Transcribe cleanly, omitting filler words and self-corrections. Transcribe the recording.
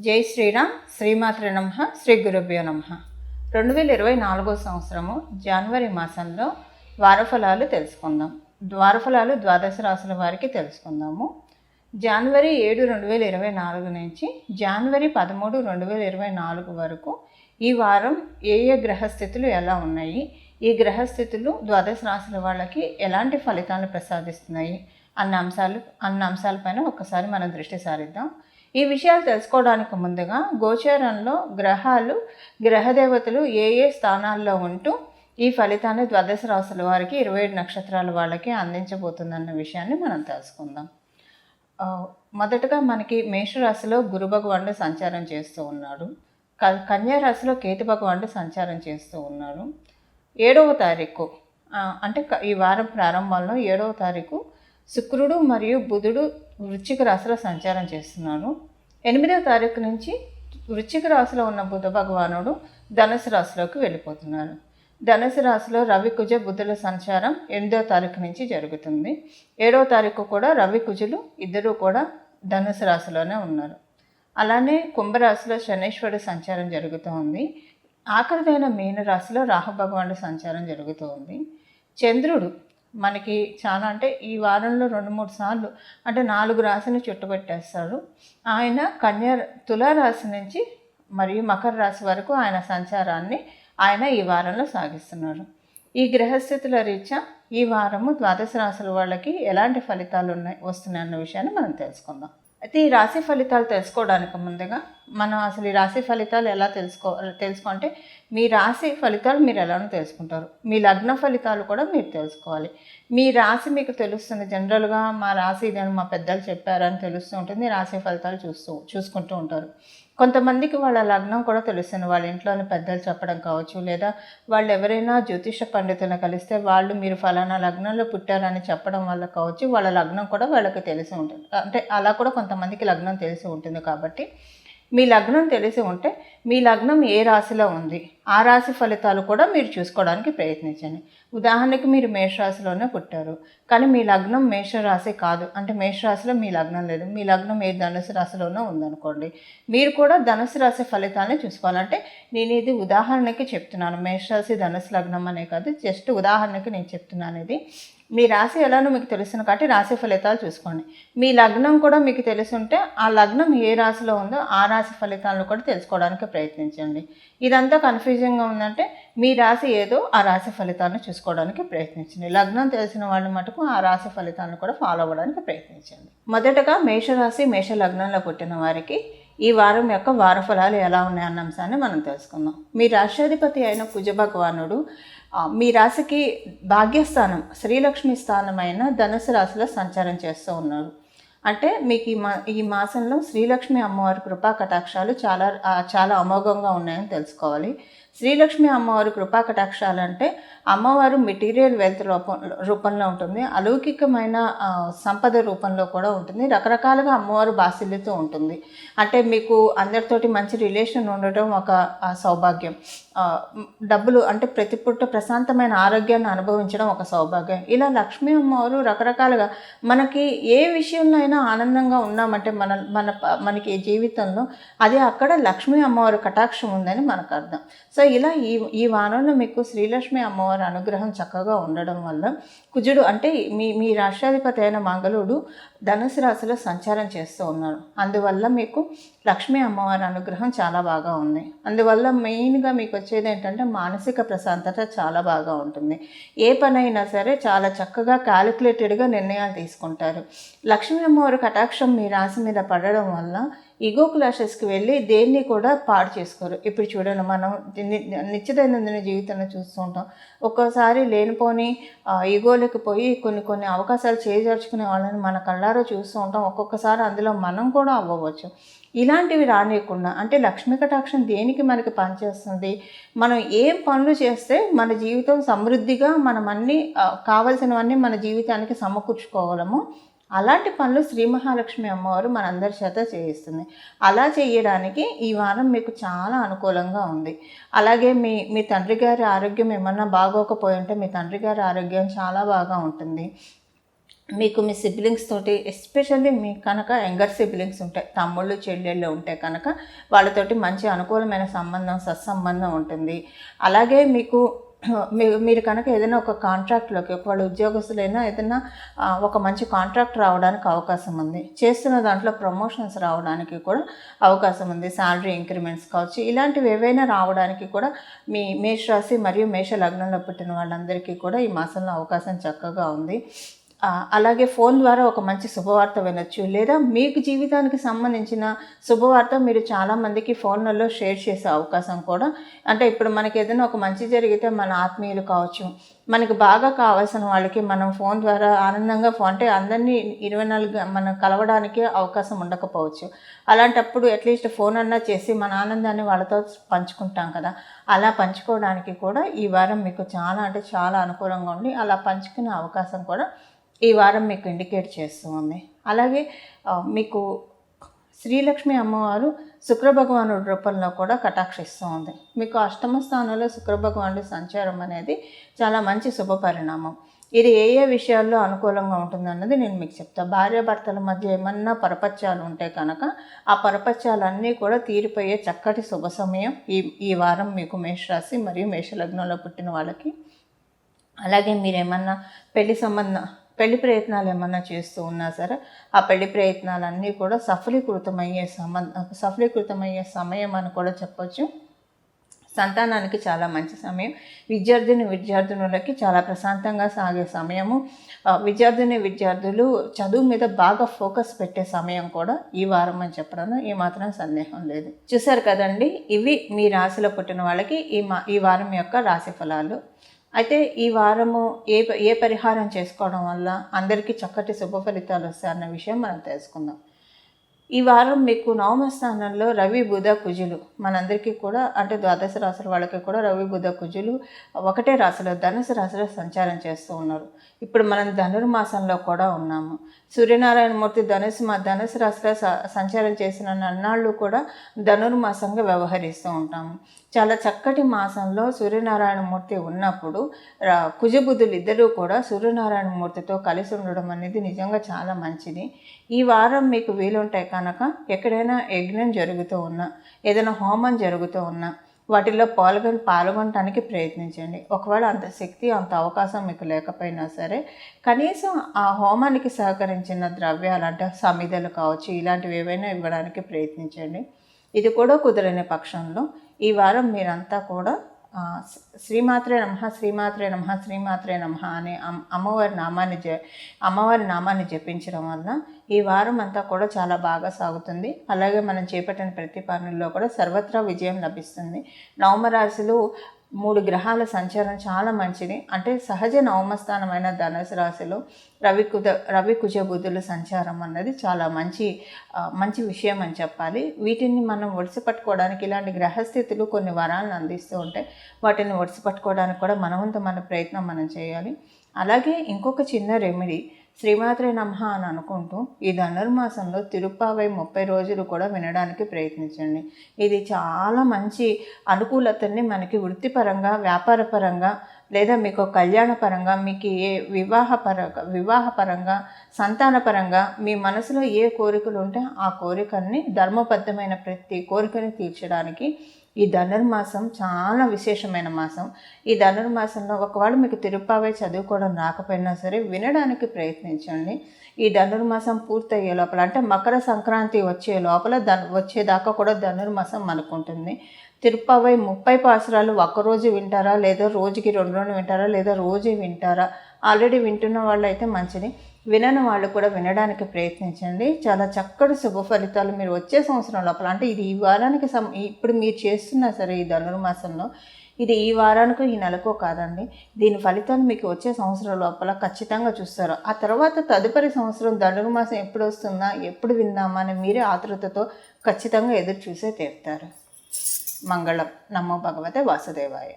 జై శ్రీరామ్. శ్రీమాత్రే నమః. శ్రీ గురుభ్యో నమః. 2024 సంవత్సరము జనవరి మాసంలో వారఫలాలు తెలుసుకుందాం. వారఫలాలు ద్వాదశ రాశుల వారికి తెలుసుకుందాము. జనవరి 7, 2024 నుంచి జనవరి 13, 2024 వరకు ఈ వారం ఏ గ్రహస్థితులు ఎలా ఉన్నాయి, ఈ గ్రహస్థితులు ద్వాదశ రాశుల వాళ్ళకి ఎలాంటి ఫలితాలను ప్రసాదిస్తున్నాయి అన్న అంశాలపైన ఒకసారి మనం దృష్టి సారిద్దాం. ఈ విషయాలు తెలుసుకోవడానికి ముందుగా గోచారంలో గ్రహాలు, గ్రహదేవతలు ఏ స్థానాల్లో ఉంటూ ఈ ఫలితాన్ని ద్వాదశ రాశుల వారికి 27 నక్షత్రాల వాళ్ళకి అందించబోతుందన్న విషయాన్ని మనం తెలుసుకుందాం. మొదటగా మనకి మేషరాశిలో గురు భగవానుడు సంచారం చేస్తూ ఉన్నాడు. కన్యా రాశిలో కేతు భగవానుడు సంచారం చేస్తూ ఉన్నారు. 7వ తారీఖు అంటే ఈ వారం ప్రారంభంలో 7వ తారీఖు శుక్రుడు మరియు బుధుడు వృశ్చిక రాశిలో సంచారం చేస్తున్నారు. 8వ తారీఖు నుంచి వృశ్చిక రాశిలో ఉన్న బుధ భగవానుడు ధనుసు రాశిలోకి వెళ్ళిపోతున్నారు. ధనుసు రాశిలో రవి కుజ బుధుల సంచారం 8వ తారీఖు నుంచి జరుగుతుంది. 7వ తారీఖు కూడా రవి కుజులు ఇద్దరూ కూడా ధనుసు రాశిలోనే ఉన్నారు. అలానే కుంభరాశిలో శనీశ్వరుడు సంచారం జరుగుతూ ఉంది. ఆఖరిదైన మీన రాశిలో రాహు భగవానుడు సంచారం జరుగుతూ ఉంది. చంద్రుడు మనకి చాలా అంటే ఈ వారంలో 2-3 సార్లు అంటే 4 రాశిని చుట్టుపెట్టేస్తాడు. ఆయన తులారాశి నుంచి మరియు మకర రాశి వరకు ఆయన సంచారాన్ని ఆయన ఈ వారంలో సాగిస్తున్నారు. ఈ గ్రహస్థితుల రీత్యా ఈ వారము ద్వాదశ రాశుల వాళ్ళకి ఎలాంటి ఫలితాలు వస్తున్నాయి అన్న విషయాన్ని మనం తెలుసుకుందాం. అయితే ఈ రాశి ఫలితాలు తెలుసుకోవడానికి ముందుగా మనం అసలు ఈ రాశి ఫలితాలు ఎలా తెలుసుకుంటే మీ రాశి ఫలితాలు మీరు ఎలానో తెలుసుకుంటారు. మీ లగ్న ఫలితాలు కూడా మీరు తెలుసుకోవాలి. మీ రాశి మీకు తెలుస్తుంది. జనరల్గా మా రాశి ఇదని మా పెద్దలు చెప్పారని తెలుస్తూ ఉంటుంది. రాశి ఫలితాలు చూసుకుంటూ ఉంటారు. కొంతమందికి వాళ్ళ లగ్నం కూడా తెలుస్తుంది. వాళ్ళ ఇంట్లోని పెద్దలు చెప్పడం కావచ్చు, లేదా వాళ్ళు ఎవరైనా జ్యోతిష పండితులను కలిస్తే వాళ్ళు మీరు ఫలానా లగ్నంలో పుట్టారని చెప్పడం వల్ల కావచ్చు, వాళ్ళ లగ్నం కూడా వాళ్ళకి తెలిసి ఉంటుంది. అంటే అలా కూడా కొంతమందికి లగ్నం తెలిసి ఉంటుంది. కాబట్టి మీ లగ్నం తెలిసి ఉంటే మీ లగ్నం ఏ రాశిలో ఉంది ఆ రాశి ఫలితాలు కూడా మీరు చూసుకోవడానికి ప్రయత్నించండి. ఉదాహరణకి మీరు మేషరాశిలోనే పుట్టారు, కానీ మీ లగ్నం మేషరాశి కాదు, అంటే మేషరాశిలో మీ లగ్నం లేదు, మీ లగ్నం ఏ ధనుసు రాశిలోనో ఉందనుకోండి, మీరు కూడా ధనుసు రాశి ఫలితాన్ని చూసుకోవాలంటే నేను ఇది ఉదాహరణకి చెప్తున్నాను. మేషరాశి ధనుసు లగ్నం అనే కాదు, జస్ట్ ఉదాహరణకి నేను చెప్తున్నాను. ఇది మీ రాశి ఎలానో మీకు తెలుసును కాబట్టి రాశి ఫలితాలు చూసుకోండి. మీ లగ్నం కూడా మీకు తెలుసుంటే ఆ లగ్నం ఏ రాశిలో ఉందో ఆ రాశి ఫలితాలను కూడా తెలుసుకోవడానికి ప్రయత్నించండి. ఇదంతా కన్ఫ్యూజింగ్గా ఉందంటే మీ రాశి ఏదో ఆ రాశి ఫలితాలను చూసుకోవడానికి ప్రయత్నించండి. లగ్నం తెలిసిన వాళ్ళు మటుకు ఆ రాశి ఫలితాలను కూడా ఫాలో అవ్వడానికి ప్రయత్నించండి. మొదటగా మేషరాశి మేష లగ్నంలో పుట్టిన వారికి ఈ వారం యొక్క వారఫలాలు ఎలా ఉన్నాయన్న అంశాన్ని మనం తెలుసుకుందాం. మీ రాష్ట్రాధిపతి అయిన కుజ భగవానుడు మీ రాశికి భాగ్యస్థానం శ్రీలక్ష్మి స్థానమైన ధనుసు రాశిలో సంచారం చేస్తూ ఉన్నారు. అంటే మీకు ఈ మాసంలో శ్రీలక్ష్మి అమ్మవారి కృపా కటాక్షాలు చాలా అమోఘంగా ఉన్నాయని తెలుసుకోవాలి. శ్రీలక్ష్మి అమ్మవారి కృపా కటాక్షాలు అంటే అమ్మవారు మెటీరియల్ వెల్త్ రూపంలో ఉంటుంది, అలౌకికమైన సంపద రూపంలో కూడా ఉంటుంది, రకరకాలుగా అమ్మవారు బాసిల్లుతూ ఉంటుంది. అంటే మీకు అందరితోటి మంచి రిలేషన్ ఉండటం ఒక సౌభాగ్యం, డబ్బులు అంటే ప్రతి పూట ప్రశాంతమైన ఆరోగ్యాన్ని అనుభవించడం ఒక సౌభాగ్యం. ఇలా లక్ష్మీ అమ్మవారు రకరకాలుగా మనకి ఏ విషయంలో అయినా ఆనందంగా ఉన్నామంటే మనకి జీవితంలో అది అక్కడ లక్ష్మీ అమ్మవారి కటాక్షం ఉందని మనకు అర్థం. సో ఇలా ఈ వారంలో మీకు శ్రీలక్ష్మి అమ్మవారి అనుగ్రహం చక్కగా ఉండడం వల్ల కుజుడు అంటే మీ రాష్ట్రాధిపతి అయిన మంగళుడు ధనుసు రాశిలో సంచారం చేస్తూ ఉన్నారు. అందువల్ల మీకు లక్ష్మీ అమ్మవారి అనుగ్రహం చాలా బాగా ఉంది. అందువల్ల మెయిన్గా మీకు వచ్చేది ఏంటంటే మానసిక ప్రశాంతత చాలా బాగా ఉంటుంది. ఏ పనైనా సరే చాలా చక్కగా క్యాలిక్యులేటెడ్గా నిర్ణయాలు తీసుకుంటారు. లక్ష్మీ అమ్మవారి కటాక్షం మీ రాశి మీద పడడం వల్ల ఈగో క్లాషెస్కి వెళ్ళి దేన్ని కూడా పాడు చేసుకోరు. ఇప్పుడు చూడండి, మనం నిత్యదైనందిన జీవితంలో చూస్తూ ఉంటాం. ఒక్కోసారి లేనిపోని ఈగోలకు పోయి కొన్ని అవకాశాలు చేజార్చుకునే వాళ్ళని మన కళ్ళారో చూస్తూ ఉంటాం. ఒక్కొక్కసారి అందులో మనం కూడా అవ్వవచ్చు. ఇలాంటివి రానియకుండా అంటే లక్ష్మీ కటాక్షం దేనికి మనకి పనిచేస్తుంది, మనం ఏం పనులు చేస్తే మన జీవితం సమృద్ధిగా మనం అన్నీ కావలసినవన్నీ మన జీవితానికి సమకూర్చుకోగలము, అలాంటి పనులు శ్రీ మహాలక్ష్మి అమ్మవారు మనందరి చేత చేయిస్తుంది. అలా చేయడానికి ఈ వారం మీకు చాలా అనుకూలంగా ఉంది. అలాగే మీ తండ్రి గారి ఆరోగ్యం ఏమన్నా బాగోకపోయి ఉంటే మీ తండ్రి గారి ఆరోగ్యం చాలా బాగా ఉంటుంది. మీకు మీ సిబ్లింగ్స్ తోటి, ఎస్పెషల్లీ మీకు కనుక యంగర్ సిబ్లింగ్స్ ఉంటాయి, తమ్ముళ్ళు చెల్లెళ్ళు ఉంటే కనుక వాళ్ళతోటి మంచి అనుకూలమైన సంబంధం, సత్సంబంధం ఉంటుంది. అలాగే మీకు మీరు కనుక ఏదైనా ఒక కాంట్రాక్ట్లోకి, ఒకవేళ ఉద్యోగస్తులైనా ఏదైనా ఒక మంచి కాంట్రాక్ట్ రావడానికి అవకాశం ఉంది. చేస్తున్న దాంట్లో ప్రమోషన్స్ రావడానికి కూడా అవకాశం ఉంది. శాలరీ ఇంక్రిమెంట్స్ కావచ్చు, ఇలాంటివి ఏవైనా రావడానికి కూడా మీ మేషరాశి మరియు మేష లగ్నంలో పుట్టిన వాళ్ళందరికీ కూడా ఈ మాసంలో అవకాశం చక్కగా ఉంది. అలాగే ఫోన్ ద్వారా ఒక మంచి శుభవార్త వినొచ్చు, లేదా మీకు జీవితానికి సంబంధించిన శుభవార్త మీరు చాలామందికి ఫోన్లలో షేర్ చేసే అవకాశం కూడా, అంటే ఇప్పుడు మనకి ఏదైనా ఒక మంచి జరిగితే మన ఆత్మీయులు కావచ్చు, మనకు బాగా కావాల్సిన వాళ్ళకి మనం ఫోన్ ద్వారా ఆనందంగా అంటే అందరినీ 24 మనం కలవడానికి అవకాశం ఉండకపోవచ్చు. అలాంటప్పుడు అట్లీస్ట్ ఫోన్ అన్నా చేసి మన ఆనందాన్ని వాళ్ళతో పంచుకుంటాం కదా. అలా పంచుకోవడానికి కూడా ఈ వారం మీకు చాలా అంటే చాలా అనుకూలంగా ఉండి, అలా పంచుకునే అవకాశం కూడా ఈ వారం మీకు ఇండికేట్ చేస్తూ ఉంది. అలాగే మీకు శ్రీలక్ష్మి అమ్మవారు శుక్రభగవానుడి రూపంలో కూడా కటాక్షిస్తూ ఉంది. మీకు అష్టమ స్థానంలో శుక్రభగవానుడి సంచారం అనేది చాలా మంచి శుభ పరిణామం. ఇది ఏ ఏ విషయాల్లో అనుకూలంగా ఉంటుందన్నది నేను మీకు చెప్తాను. భార్యాభర్తల మధ్య ఏమన్నా పరపత్యాలు ఉంటే కనుక ఆ పరపత్యాలన్నీ కూడా తీరిపోయే చక్కటి శుభ సమయం ఈ వారం మీకు మేషరాశి మరియు మేషలగ్నంలో పుట్టిన వాళ్ళకి. అలాగే మీరేమన్నా పెళ్లి ప్రయత్నాలు ఏమన్నా చేస్తూ ఉన్నా సరే, ఆ పెళ్లి ప్రయత్నాలన్నీ కూడా సఫలీకృతమయ్యే సమయం అని కూడా చెప్పొచ్చు. సంతానానికి చాలా మంచి సమయం. విద్యార్థులకి చాలా ప్రశాంతంగా సాగే సమయము. విద్యార్థులు చదువు మీద బాగా ఫోకస్ పెట్టే సమయం కూడా ఈ వారం అని చెప్పడంలో ఏమాత్రం సందేహం లేదు. చూసారు కదండి, ఇవి మీ రాశిలో పుట్టిన వాళ్ళకి ఈ వారం యొక్క రాశి ఫలాలు. అయితే ఈ వారము ఏ పరిహారం చేసుకోవడం వల్ల అందరికీ చక్కటి శుభ ఫలితాలు వస్తాయన్న విషయం మనం తెలుసుకుందాం. ఈ వారం మీకు నవమ స్థానంలో రవి బుధ కుజులు మనందరికీ కూడా, అంటే ద్వాదశ రాశుల వాళ్ళకి కూడా రవి బుధ కుజులు ఒకటే రాశిలో ధనుసు రాశిలో సంచారం చేస్తూ ఉన్నారు. ఇప్పుడు మనం ధనుర్మాసంలో కూడా ఉన్నాము. సూర్యనారాయణమూర్తి ధనుసు రాశిలో సంచారం చేసిన నన్నాళ్ళు కూడా ధనుర్మాసంగా వ్యవహరిస్తూ ఉంటాము. చాలా చక్కటి మాసంలో సూర్యనారాయణమూర్తి ఉన్నప్పుడు కుజబుధులు ఇద్దరూ కూడా సూర్యనారాయణమూర్తితో కలిసి ఉండడం అనేది నిజంగా చాలా మంచిది. ఈ వారం మీకు వీలుంటాయి కనుక ఎక్కడైనా యజ్ఞం జరుగుతూ ఉన్నా, ఏదైనా హోమం జరుగుతూ ఉన్నా వాటిల్లో పాల్గొనడానికి ప్రయత్నించండి. ఒకవేళ అంత శక్తి, అంత అవకాశం మీకు లేకపోయినా సరే, కనీసం ఆ హోమానికి సహకరించిన ద్రవ్యాలు అంటే సమిధలు కావచ్చు, ఇలాంటివి ఏవైనా ఇవ్వడానికి ప్రయత్నించండి. ఇది కూడా కుదరని పక్షంలో ఈ వారం మీరంతా కూడా శ్రీమాత్రే నమః శ్రీమాత్రే నమః శ్రీమాత్రే నమః అనే అమ్మవారి నామాన్ని జపించడం వల్ల ఈ వారం అంతా కూడా చాలా బాగా సాగుతుంది. అలాగే మనం చేపట్టిన ప్రతి పనుల్లో కూడా సర్వత్రా విజయం లభిస్తుంది. నవమరాశిలో 3 గ్రహాల సంచారం చాలా మంచిది. అంటే సహజ నవమస్థానమైన ధనుసు రాశిలో రవి కుజ బుధుల సంచారం అన్నది చాలా మంచి విషయం అని చెప్పాలి. వీటిని మనం ఒడిసిపట్టుకోవడానికి ఇలాంటి గ్రహస్థితులు కొన్ని వరాలను అందిస్తూ ఉంటాయి. వాటిని ఒడిసిపట్టుకోవడానికి కూడా మన ప్రయత్నం మనం చేయాలి. అలాగే ఇంకొక చిన్న రెమెడీ, శ్రీమాత్రే నమః అని అనుకుంటూ ఈ ధనుర్మాసంలో తిరుప్పావై 30 రోజులు కూడా వినడానికి ప్రయత్నించండి. ఇది చాలా మంచి అనుకూలతని మనకి వృత్తిపరంగా, వ్యాపారపరంగా, లేదా మీకు కళ్యాణపరంగా, మీకు ఏ వివాహపరంగా, సంతానపరంగా మీ మనసులో ఏ కోరికలు ఉంటే ఆ కోరికల్ని, ధర్మబద్ధమైన ప్రతి కోరికని తీర్చడానికి ఈ ధనుర్మాసం చాలా విశేషమైన మాసం. ఈ ధనుర్మాసంలో ఒకవేళ మీకు తిరుప్పావై చదువుకోవడం రాకపోయినా సరే వినడానికి ప్రయత్నించండి. ఈ ధనుర్మాసం పూర్తయ్యే లోపల, అంటే మకర సంక్రాంతి వచ్చేదాకా కూడా ధనుర్మాసం మనకు ఉంటుంది. తిరుప్పావై 30 పాసురాలు ఒక్కరోజు వింటారా, లేదా రోజుకి 2 రోజులు వింటారా, లేదా రోజు వింటారా? ఆల్రెడీ వింటున్న వాళ్ళు అయితే మంచిది, వినని వాళ్ళు కూడా వినడానికి ప్రయత్నించండి. చాలా చక్కటి శుభ ఫలితాలు మీరు వచ్చే సంవత్సరం లోపల, అంటే ఇది ఈ వారానికి ఇప్పుడు మీరు చేస్తున్నా సరే ఈ ధనుర్మాసంలో, ఇది ఈ వారానికో ఈ నెలకో కాదండి, దీని ఫలితాలు మీకు వచ్చే సంవత్సరం లోపల ఖచ్చితంగా చూస్తారు. ఆ తర్వాత తదుపరి సంవత్సరం ధనుర్మాసం ఎప్పుడు వస్తుందా, ఎప్పుడు విందామా అని మీరే ఆతృతతో ఖచ్చితంగా ఎదురు చూసే తీరుతారు. మంగళం. నమో భగవతే వాసుదేవాయ.